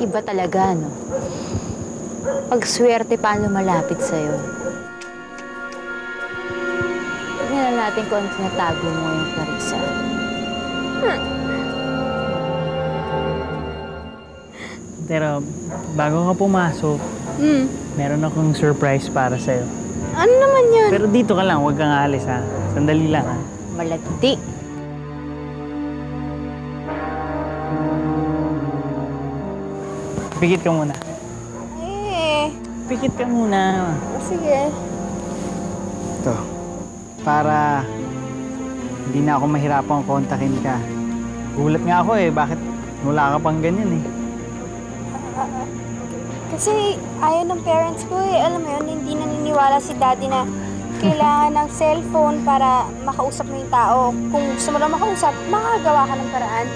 Iba talaga, no? Pag swerte pa ang lumalapit sa'yo. Tingnan natin kung ano tinatago mo yung Clarissa. Pero, bago ka pumasok, meron akong surprise para sa'yo. Ano naman yun? Pero dito ka lang, huwag kang aalis ha. Sandali lang ha. Malagdi. Pikit ka muna. Pikit ka muna. Sige. Ito. Para hindi na ako mahirapang kontakin ka. Gulat nga ako eh. Bakit wala ka pang ganyan eh? Kasi ayaw ng parents ko eh. Alam mo yun, hindi naniniwala si daddy na kailangan ng cellphone para makausap mo yung tao. Kung gusto mo lang makausap, makagawa ka ng paraan.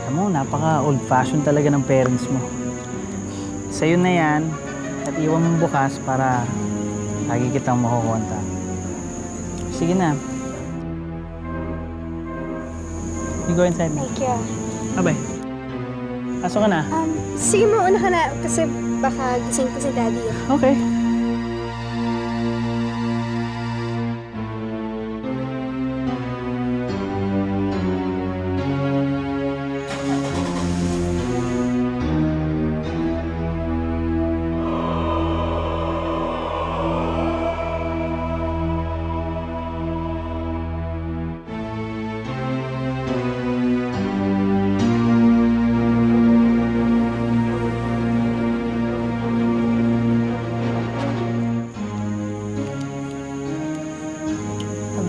Alam mo, napaka old-fashioned talaga ng parents mo. Sa'yo na yan, at iwan mong bukas para lagi kitang makukonta. Sige na. You go inside na. Thank you. Abay. Pasok ka na. Sige, mauna ka na kasi baka gising ko si daddy. Okay.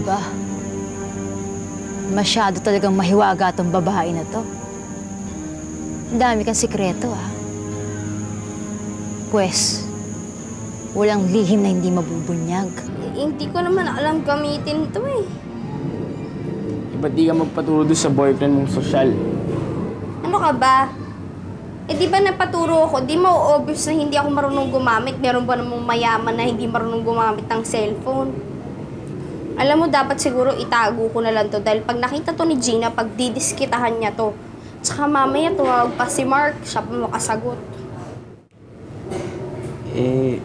Aba, masyado talagang mahiwaga tong babae na to. Ang dami kang sikreto, ah. Pwes, walang lihim na hindi mabubunyag. Hindi ko naman alam gamitin to eh. Ba't di ka magpaturo doon sa boyfriend mong sosyal? Ano ka ba? Eh di ba napaturo ako, di mo obvious na hindi ako marunong gumamit. Meron ba namang mayaman na hindi marunong gumamit ng cellphone? Alam mo, dapat siguro itago ko na lang to dahil pag nakita to ni Gina, pag didiskitahan niya to. Tsaka mamaya tumawag pa si Mark, siya pa makasagot. Eh,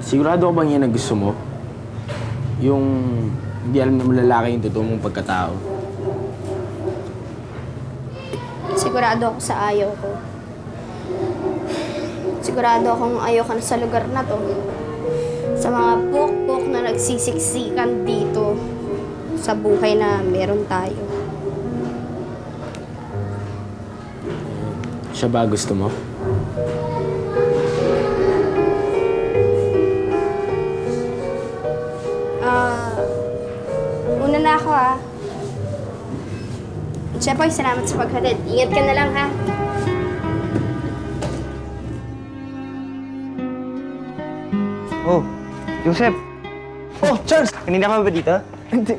sigurado ka bang yan ang gusto mo? Yung hindi alam na lalaki yung totoo mong pagkatao. Sigurado ako sa ayaw ko. Sigurado akong ayaw ka na sa lugar na to. Sa mga pok-pok na nagsisiksikan dito sa buhay na meron tayo. Siya ba gusto mo? Una na ako ah. Siyempre, salamat sa paghatid. Ingat ka na lang ha. Oh, Joseph! Oh, Charles! Kanina ka ba dito? Hindi.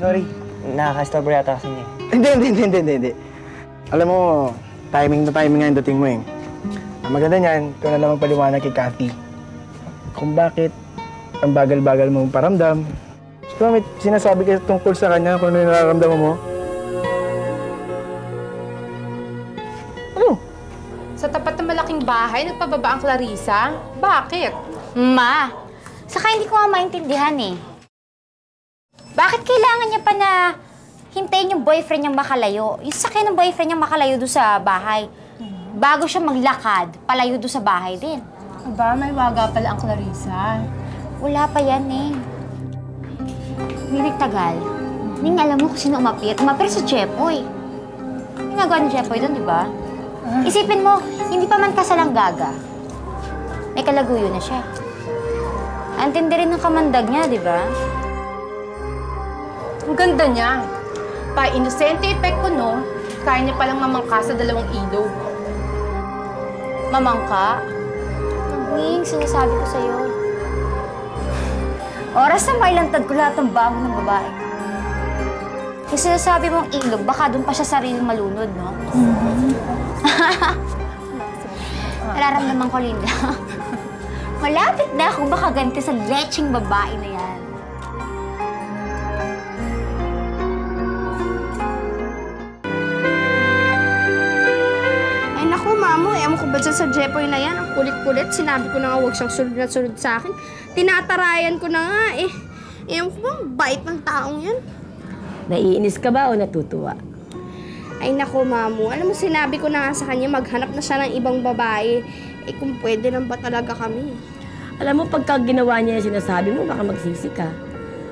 Sorry. Nakaka-stubber yata kasi niya. Hindi. Alam mo, timing na timing nga yung dating mo eh. Ang maganda niyan, ikaw na lang magpaliwanag kay Cathy. Kung bakit ang bagal-bagal mong paramdam. So, may sinasabi ka tungkol sa kanya kung ano yung nararamdaman mo. Ano? Sa tapat ng malaking bahay, nagpababa ang Clarissa? Bakit? Ma, saka hindi ko nga maintindihan eh. Bakit kailangan niya pa na hintayin yung boyfriend niyang makalayo? Yung sakyan ng boyfriend niyang makalayo doon sa bahay. Bago siya maglakad, palayo doon sa bahay din. Aba, may waga pala ang Clarissa. Wala pa yan eh. Hindi nagtagal. Hindi alam mo kung sino umapir. Umapir si Chepoy. Ginagawa ni Chepoy doon, di ba? Isipin mo, hindi pa man kasalang gaga. May kalaguyo na siya. Antindi rin ng kamandag niya, di ba? Ang ganda niya. Pa-inosente epekto, no? Kaya niya palang mamangka sa dalawang ilog. Mamangka? Wing, sinasabi ko sa'yo. Oras na mailantad ko lahat ng bango ng babae. Yung sinasabi mong ilog, baka doon pa siya sariling malunod, no? Nararamdaman ko, Linda. Malapit na akong makaganti sa lecheng babae na yan. Ay naku, Mamo, dyan sa Jepoy na yan. Ang kulit-kulit. Sinabi ko na nga huwag siyang sunod na sunod sa akin. Tinatarayan ko na nga eh. Ewan ko bang bait ng taong yan. Naiinis ka ba o natutuwa? Ay nako, Mamu. Alam mo, sinabi ko na nga sa kanya maghanap na siya ng ibang babae. Eh kung pwede lang ba talaga kami? Alam mo, pagka ginawa niya yung sinasabi mo, baka magsisi ka.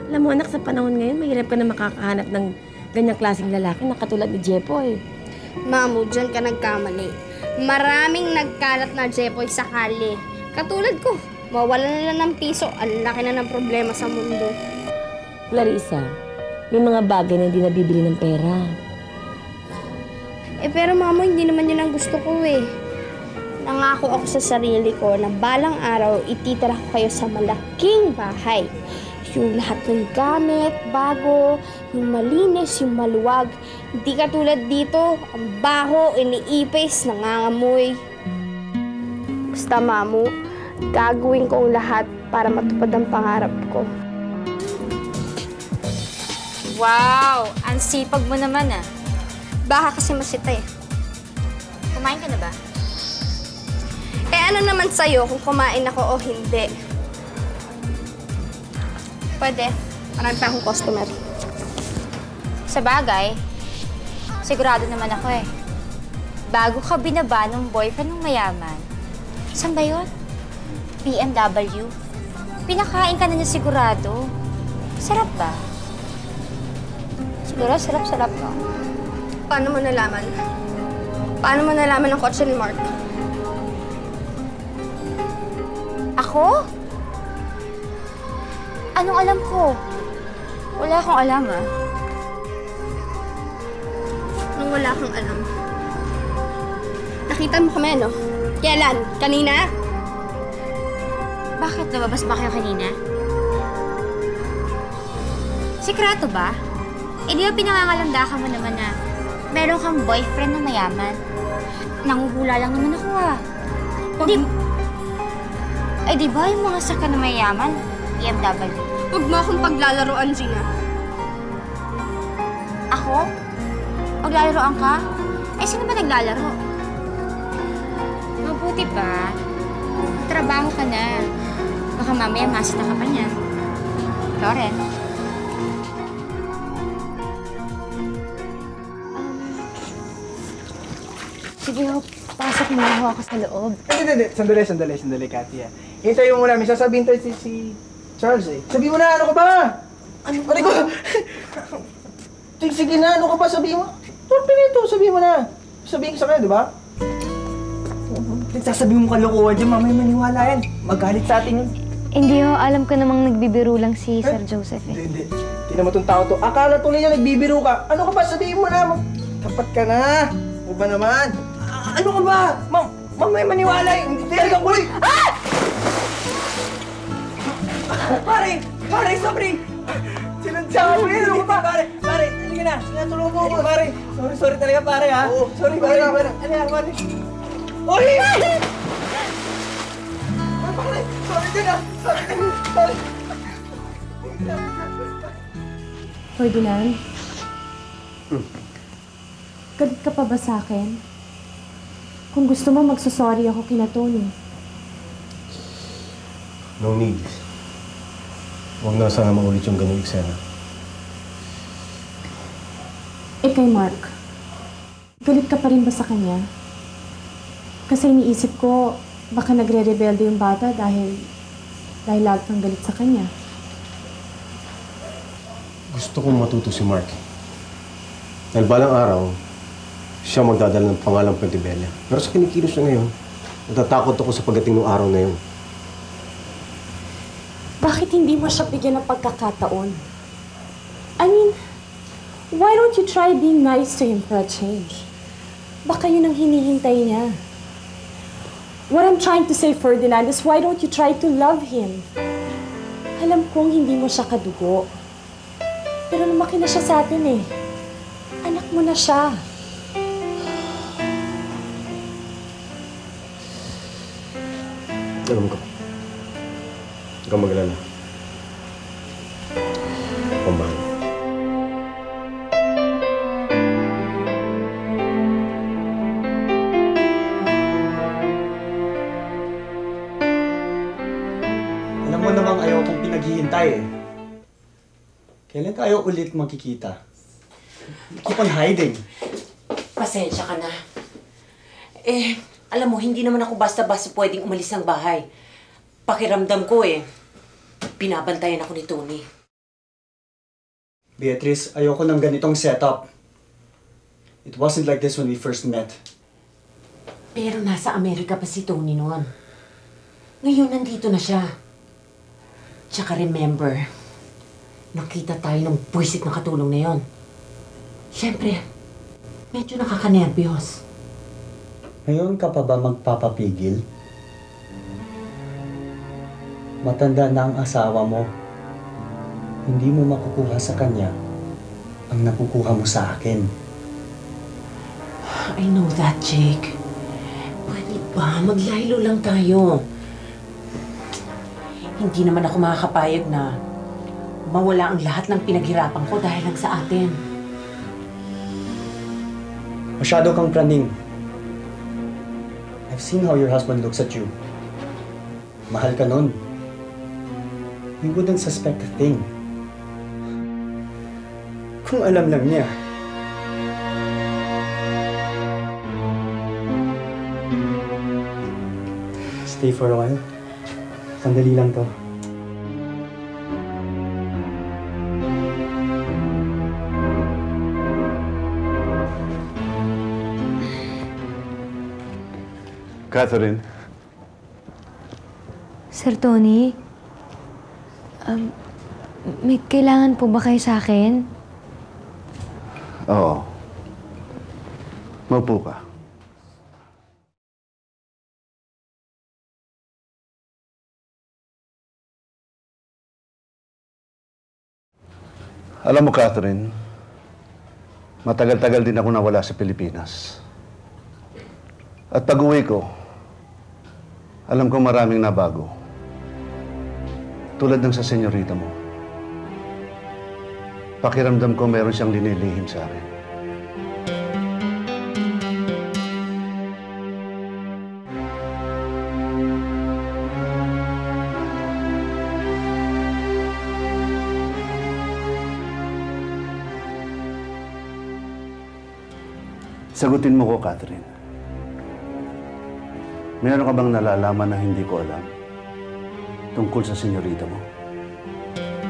Alam mo, anak, sa panahon ngayon, mahirap ka na makakahanap ng ganyang klaseng lalaki na katulad ni Jepoy. Mamu, dyan ka nagkamali. Maraming nagkalat na Jepoy sa kali. Katulad ko, mawalan na lang ng piso, ang laki na ng problema sa mundo. Clarissa, may mga bagay na hindi nabibili ng pera. Eh pero Mamu, hindi naman yun ang gusto ko eh. Nangako ako sa sarili ko na balang araw ititira ko kayo sa malaking bahay. Yung lahat ng gamit, bago, yung malinis, yung maluwag. Hindi katulad dito, ang baho, iniipis, nangangamoy. Basta Mamu, gagawin ko ang lahat para matupad ang pangarap ko. Wow! Ang sipag mo naman ah. Baka kasi masita eh. Kumain ka na ba? Eh ano naman sa'yo kung kumain ako o hindi? Pwede. Marami pa akong customer. Sa bagay, sigurado naman ako eh. Bago ka binaba ng boyfriend ng mayaman, saan ba yun? BMW. Pinakain ka na niya sigurado. Sarap ba? Siguro sarap-sarap no? Paano mo nalaman? Paano mo nalaman ang kotse ni Mark? Ako? Anong alam ko? Wala akong alam ah. Nung wala kang alam. Nakita mo kami, no? Kailan? Kanina? Bakit? Lumabas ba kayo kanina? Sikreto ba? Eh di ba pinangangalanda ka mo naman na meron kang boyfriend na mayaman? Nanguhula lang naman ako ah. Di ba yung mga saka na mayaman? BMW. Huwag mo akong paglalaroan, Gina. Ako? Maglalaroan ka? Eh, sino ba naglalaro? Mabuti pa. Trabaho ka na. Baka mamaya masita ka pa niyan. Loren. Sige ho, pasok mo ako sa loob. Hindi. Sandali, Katia. Hintayin mo muna. May sasabihin tayo si Charles eh. Sabihin mo na, ano ka ba? Ano ba? Sige na, ano ka ba? Sabihin mo. Torpe nito, sabihin mo na. Sabihin ko sa kanya, di ba? Nagsasabi mo kalokohan dyan, mamaya maniwala yan. Magalit sa atin yun. Hindi ho, alam ko namang nagbibiro lang si Sir Joseph eh. Hindi. Tingnan mo itong tao to. Akala tuloy niya nagbibiro ka. Ano ka ba? Sabihin mo na. Tapat ka na. O ba naman? Ano ka ba? Mamaya maniwala yan. Hindi talaga kulit. Ah! Pare, sorry. Sinadsabi. Ano ka ba? Pare, halika na. Sinatulungan mo ako. Pare, sorry talaga pare ha. Oo, Sorry pare. Halika, pare. Oy! Sorry din ah. Sorry. Ferdinand? Galit ka pa ba sa akin? Kung gusto mo, magsasorry ako kina Tony. No need. Huwag na sana maulit yung ganung eksena. Eh kay Mark, galit ka pa rin ba sa kanya? Kasi iniisip ko, baka nagre-rebelde yung bata dahil lagi kang galit sa kanya. Gusto kong matuto si Mark. Dahil balang araw, siya magdadala ng pangalang Pentibella. Pero sa kinikilos niya ngayon, natatakot ako sa pagdating ng araw na yun. Bakit hindi mo siya bigyan ng pagkakataon? I mean, why don't you try being nice to him for a change? Baka yun ang hinihintay niya. What I'm trying to say, Ferdinand, is why don't you try to love him? Alam kong hindi mo siya kadugo. Pero lumaki na siya sa atin eh. Anak mo na siya. Alam ko. Huwag kang magalala. Pambahan. babae. Kailan tayo ulit magkikita? Keep on hiding. Pasensya ka na. Alam mo, hindi naman ako basta-basta pwedeng umalis ng bahay. Pakiramdam ko binabantayan ako ni Tony. Beatrice, ayoko ng ganitong setup. It wasn't like this when we first met. Pero nasa Amerika pa si Tony noon. Ngayon, nandito na siya. Tsaka remember, nakita tayo ng buwisit na katulong na yon. Siyempre, medyo nakakanerbiyos. Ngayon ka pa ba magpapapigil? Matanda na ang asawa mo. Hindi mo makukuha sa kanya ang nakukuha mo sa akin. I know that, Jake. Pwede ba? Maglaylo lang tayo. Hindi naman ako makakapayag na mawala ang lahat ng pinaghirapan ko dahil lang sa atin. Masyado kang praning. I've seen how your husband looks at you. Mahal ka nun. You wouldn't suspect a thing. Kung alam lang niya. Stay for a while. Sandali lang to. Catherine. Sir Tony, may kailangan po ba kayo sa akin? Oo. Maupo ka. Alam mo, Catherine, matagal-tagal din ako nawala sa Pilipinas. At pag-uwi ko, alam ko maraming nabago. Tulad ng sa senyorita mo. Pakiramdam ko meron siyang linilihim sa akin. Sagutin mo ko, Catherine. Meron ka bang nalalaman na hindi ko alam tungkol sa senyorita mo?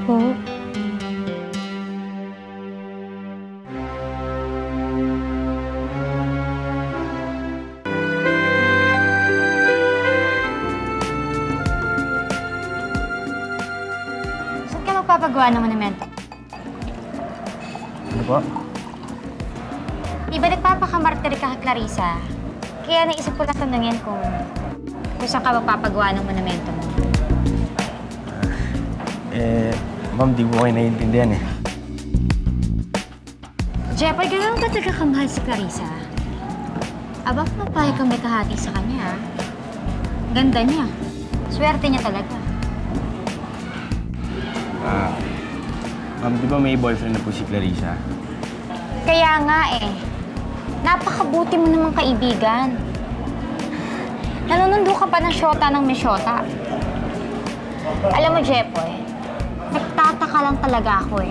Po? Saan ka magpapagawa ng monumento? Ano po? Di ba nagpapakamartir ka kay Clarissa? Kaya naisip ko lang tanungin kung saan ka magpapagawa ng monumento mo. Ma'am, di ko kayo naiintindihan Jepoy, gano'n ba talaga kamahal si Clarissa? Aba, pumapayag kang may kahati sa kanya, Ganda niya. Swerte niya talaga. Ma'am, di ba may boyfriend na po si Clarissa? Kaya nga napakabuti mo namang kaibigan. Nanunundo ka pa ng syota ng may syota. Alam mo, Jepoy, nagtataka lang talaga ako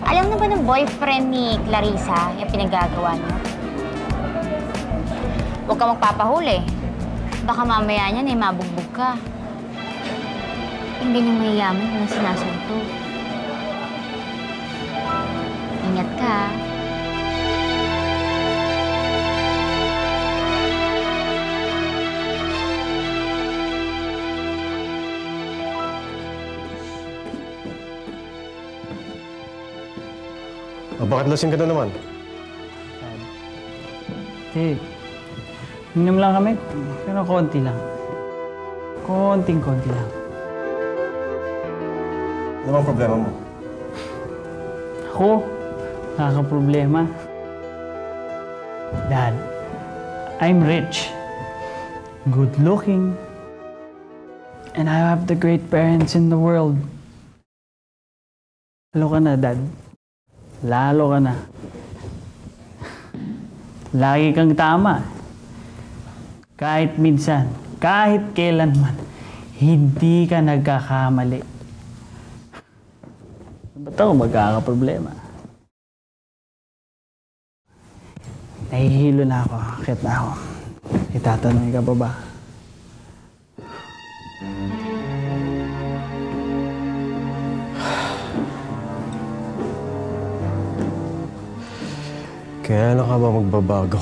Alam na ba ng boyfriend ni Clarissa yung pinagagawa niyo? Huwag ka magpapahuli. Baka mamaya niyan mabugbog ka. Hindi niyo mayayaman kung sinasanto. Ingat ka. Bakit lasing ka na naman? Minom lang kami, pero konti lang. Konting-konti lang. Ano bang problema mo? Ako, nakaka-problema. Dad, I'm rich, good-looking, and I have the great parents in the world. Lalo ka na, Dad. Lalo ka na. Lagi kang tama. Kahit minsan, kahit kailanman, hindi ka nagkakamali. ako magkakaproblema. Nahihilo na ako. Akit na ako. Itatanong ka pa ba? Kaya ka ba magbabago?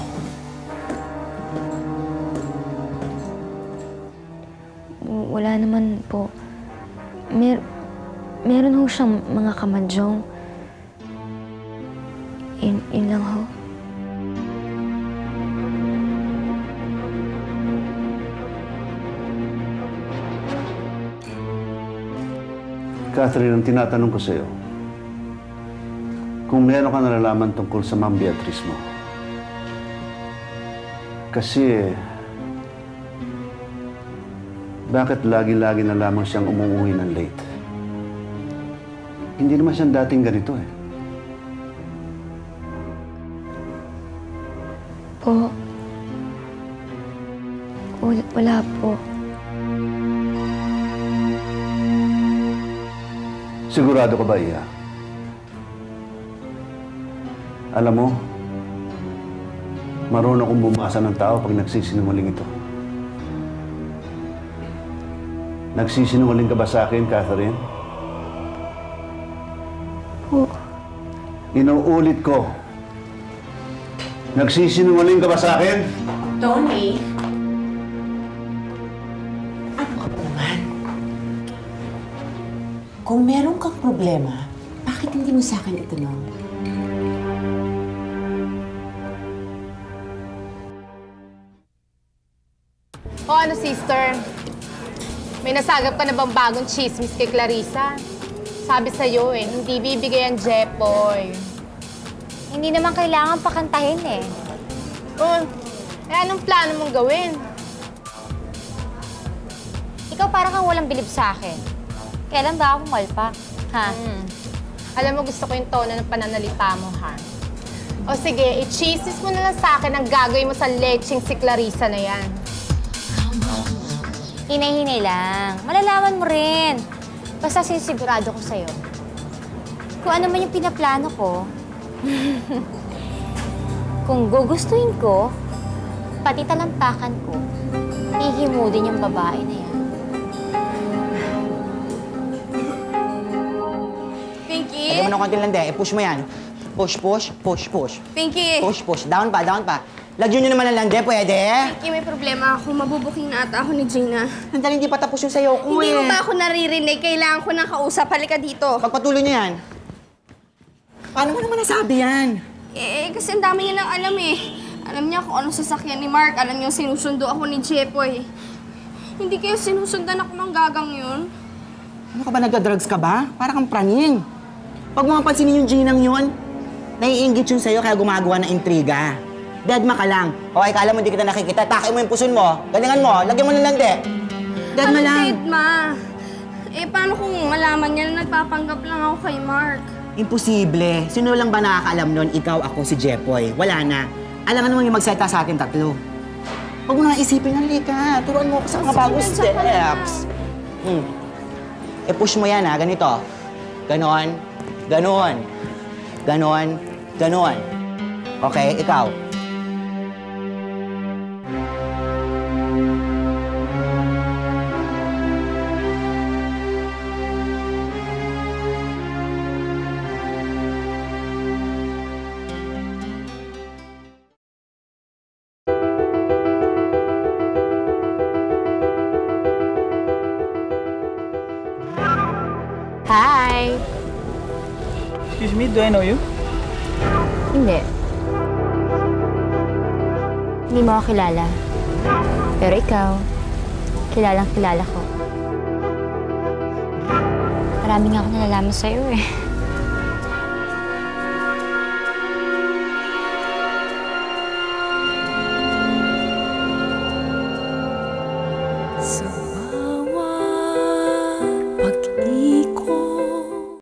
Wala naman po. Meron ho siyang mga kamadyong. Yun lang ho. Catherine, ang tinatanong ko sa'yo, kung meron ka nalalaman tungkol sa Ma'am Beatrice mo. Kasi, bakit lagi-lagi na lamang siyang umuwi ng late? Hindi naman siyang dating ganito eh. Po. Wala po. Sigurado ka ba, Iya? Alam mo, marunong akong bumasa ng tao pag nagsisinungaling ito. Nagsisinungaling ka ba sa akin, Catherine? Po. Inuulit ko. Nagsisinungaling ka ba sa akin? Tony? Ano ka ba naman? Kung meron kang problema, bakit hindi mo sa akin itanong? O ano, sister? May nasagap ka na bang bagong chismis kay Clarissa? Sabi sa'yo eh, hindi bibigay ang Jepoy. Hindi naman kailangan pakantahin eh. Anong plano mong gawin? Ikaw parang kang walang bilib sa akin. Kailan ba ako malpa? Ha? Alam mo, gusto ko yung tono ng pananalita mo, ha? O sige, i-chismis mo na lang sa akin ang gagawin mo sa leching si Clarissa na yan. Hinay-hinay lang. Malalaman mo rin. Basta sinisigurado ko sa'yo. Kung ano man yung pinaplano ko, kung gugustuhin ko, pati talampakan ko, hihimu din yung babae na yan. Pinky? Lagyan mo ng konting lande. I-push mo yan. Push, push, push, push. Pinky! Push, push. Down pa, down pa. Lagyan nyo naman ng lande, pwede? Pinky, may problema ako. Mabubuking na ata ako ni Gina. Nandali, hindi pa tapos yung sayo ko Hindi mo ba ako naririnig? Kailangan ko ng kausap. Halika dito. Pagpatuloy niyo yan. Paano mo naman nasabi yan? Kasi ang dami niya nang alam eh. Alam niya kung anong sasakyan ni Mark. Alam niya sinusundo ako ni Jepoy. Hindi kayo sinusundan ako ng gagang yun. Ano ka ba, nagda-drugs ka ba? Para kang praning. Pag mga pansinin yung Ginang yun, naiinggit yun sa'yo kaya gumagawa ng intriga. Deadma ka lang. Okay, kala mo hindi kita nakikita. Takay mo yung puson mo. Galingan mo. Lagyan mo ng lande. Deadma lang. Deadma? Paano kung malaman niya na nagpapanggap lang ako kay Mark? Imposible. Sino lang ba nakakaalam nun? Ikaw, ako, si Jepoy. Wala na. Alam naman yung magsalita sa atin tatlo. Huwag mo na isipin, halika. Turuan mo ako sa mga bagong steps. I-push mo yan, ha? Ganito. Ganon. Ganon. Ganon. Ganon. Okay, ikaw. Hi! Excuse me, do I know you? Hindi. Hindi mo ako kilala. Pero ikaw, kilalang kilala ko. Marami nga ako nalalaman sa'yo eh.